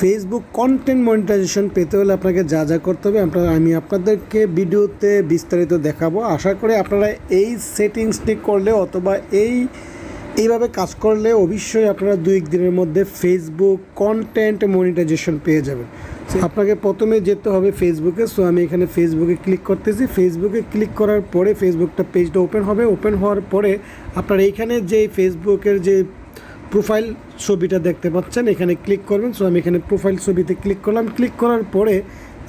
Facebook content monetization পেতে হলে আপনাকে যা যা করতে হবে আমি আপনাদেরকে ভিডিওতে বিস্তারিত দেখাবো। আশা করি আপনারা এই সেটিংসটি করলে অথবা এইভাবে কাজ করলে অবশ্যই আপনারা 2-1 দিনের মধ্যে ফেসবুক কন্টেন্ট মনিটাইজেশন পেয়ে যাবেন। আপনাকে প্রথমে যেতে হবে ফেসবুকে। সো আমি এখানে ফেসবুকে ক্লিক করতেছি। ফেসবুকে ক্লিক করার পরে ফেসবুকটা পেজটা ওপেন হবে। ওপেন হওয়ার পরে আপনার এইখানে যে ফেসবুকের যে প্রোফাইল ছবিটা দেখতে পাচ্ছেন এখানে ক্লিক করবেন। সো আমি এখানে প্রোফাইল ছবিতে ক্লিক করলাম। ক্লিক করার পরে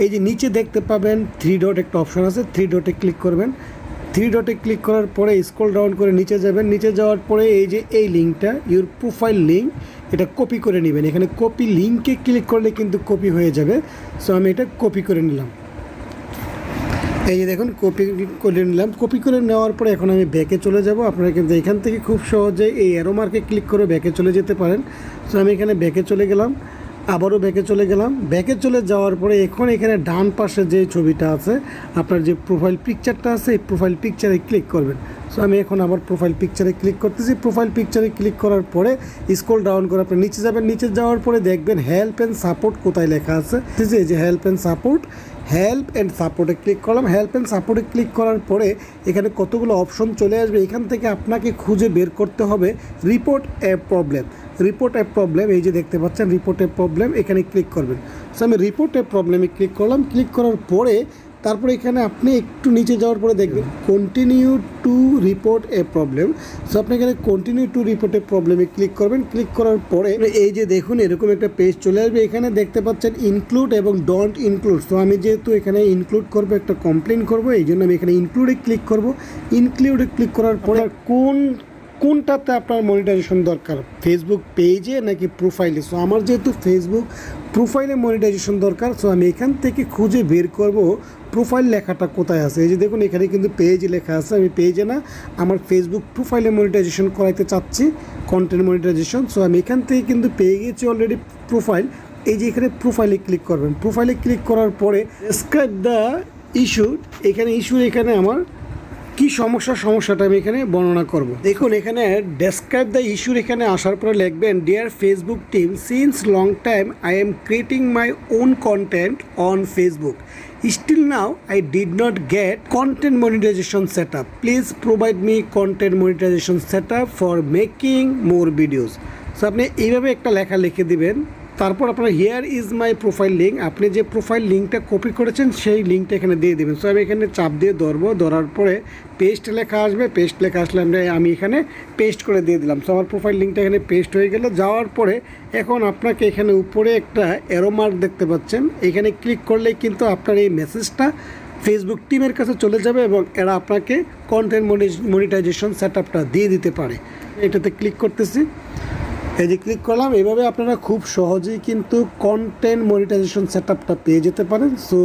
এই যে নিচে দেখতে পাবেন 3 ডট একটা অপশন আছে, 3 ডটে ক্লিক করবেন। 3 ডটে ক্লিক করার পরে স্ক্রল ডাউন করে নিচে যাবেন। নিচে যাওয়ার পরে এই যে এই লিঙ্কটা ইউর প্রোফাইল লিঙ্ক, এটা কপি করে নেবেন। এখানে কপি লিঙ্কে ক্লিক করলে কিন্তু কপি হয়ে যাবে। সো আমি এটা কপি করে নিলাম। এই যে দেখুন কপি করে নিলাম। কপি করে নেওয়ার পরে এখন আমি ব্যাকে চলে যাব। আপনারা কিন্তু এখান থেকে খুব সহজে এই অ্যারো মার্কে ক্লিক করে ব্যাকে চলে যেতে পারেন। সো আমি এখানে ব্যাকে চলে গেলাম, আবারও ব্যাকে চলে গেলাম। ব্যাকে চলে যাওয়ার পরে এখন এখানে ডান পাশে যে ছবিটা আছে আপনার যে প্রোফাইল পিকচারটা আছে এই প্রোফাইল পিকচারে ক্লিক করবেন। সো আমি এখন আবার প্রোফাইল পিকচারে ক্লিক করতেছি। প্রোফাইল পিকচারে ক্লিক করার পরে স্ক্রল ডাউন করে আপনি নিচে যাবেন। নিচে যাওয়ার পরে দেখবেন হেল্প অ্যান্ড সাপোর্ট কোথায় লেখা আছে, ঠিক আছে? এই যে হেল্প অ্যান্ড সাপোর্টে ক্লিক করলাম। হেল্প অ্যান্ড সাপোর্টে ক্লিক করার পরে এখানে কতগুলো অপশন চলে আসবে। এখান থেকে আপনাকে খুঁজে বের করতে হবে রিপোর্ট এ প্রবলেম। এই যে দেখতে পাচ্ছেন রিপোর্ট এ প্রবলেম, এখানে ক্লিক করবেন। সো আমি রিপোর্ট এ প্রবলেমে ক্লিক করলাম। ক্লিক করার পরে তারপরে এখানে আপনি একটু নিচে যাওয়ার পরে দেখবেন continue to report A problem. So আপনি এখানে কন্টিনিউ টু রিপোর্ট এ প্রবলেমে ক্লিক করবেন। ক্লিক করার পরে এই যে দেখুন এরকম একটা পেজ চলে আসবে। এখানে দেখতে পাচ্ছেন ইনক্লুড এবং ডোন্ট ইনক্লুড। সো আমি যেহেতু এখানে ইনক্লুড করবো, একটা কমপ্লেন করবো, এই জন্য আমি এখানে ইনক্লুডে ক্লিক করব। ইনক্লুডে ক্লিক করার পরে কোনটাতে আপনার মনিটাইজেশন দরকার, ফেসবুক পেজে নাকি প্রোফাইলে? সো আমার যেহেতু ফেসবুক প্রোফাইলে মনিটাইজেশন দরকার, সো আমি এখান থেকে খুঁজে বের করব প্রোফাইল লেখাটা কোথায় আছে। এই যে দেখুন এখানে কিন্তু পেজ লেখা আছে। আমি পেজে না, আমার ফেসবুক প্রোফাইলে মনিটাইজেশন করাইতে চাচ্ছি, কন্টেন্ট মনিটাইজেশন। সো আমি এখান থেকে কিন্তু পেয়ে গেছি অলরেডি প্রোফাইল। এই যে এখানে প্রোফাইলে ক্লিক করবেন। প্রোফাইলে ক্লিক করার পরে ডেসক্রাইব দ্য ইস্যু, এখানে আমার কি সমস্যাটা আমি এখানে বর্ণনা করব। দেখুন এখানে ডেসক্রাইব দ্য ইস্যুর এখানে আসার পরে লিখবেন dear Facebook team, since long time I am creating my own content on Facebook, still now I did not get content monetization set up, please provide me content monetization set up for making more videos. So আপনি এইভাবে একটা লেখা লিখে দিবেন। তারপর আপনার here is my profile link, আপনি যে প্রোফাইল লিঙ্কটা কপি করেছেন সেই লিঙ্কটা এখানে দিয়ে দেবেন। সো আমি এখানে চাপ দিয়ে ধরার পরে পেস্ট লেখা আসবে। পেস্ট লেখা আসলে আমি এখানে পেস্ট করে দিয়ে দিলাম। সো আমার প্রোফাইল লিঙ্কটা এখানে পেস্ট হয়ে গেল। যাওয়ার পরে এখন আপনাকে এখানে উপরে একটা অ্যারো মার্ক দেখতে পাচ্ছেন, এখানে ক্লিক করলেই কিন্তু আপনার এই মেসেজটা ফেসবুক টিমের কাছে চলে যাবে এবং এরা আপনাকে কন্টেন্ট মনিটাইজেশন সেট আপটা দিয়ে দিতে পারে। এটাতে ক্লিক করতেছি। এই যে ক্লিক করলাম। এভাবে আপনারা খুব সহজেই কিন্তু কন্টেন্ট মনিটাইজেশন সেট আপটা পেয়ে যেতে পারেন। সো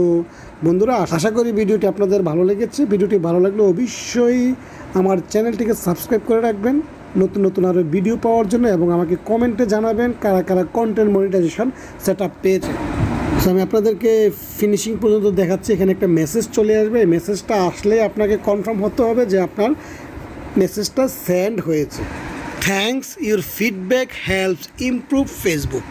বন্ধুরা, আশা করি ভিডিওটি আপনাদের ভালো লেগেছে। ভিডিওটি ভালো লাগলে অবশ্যই আমার চ্যানেলটিকে সাবস্ক্রাইব করে রাখবেন নতুন আরও ভিডিও পাওয়ার জন্য, এবং আমাকে কমেন্টে জানাবেন কারা কারা কন্টেন্ট মনিটাইজেশন সেট আপ পেয়েছে। সো আমি আপনাদেরকে ফিনিশিং পর্যন্ত দেখাচ্ছি। এখানে একটা মেসেজ চলে আসবে। এই মেসেজটা আসলে আপনাকে কনফার্ম হতে হবে যে আপনার মেসেজটা সেন্ড হয়েছে। Thanks, your feedback helps improve Facebook.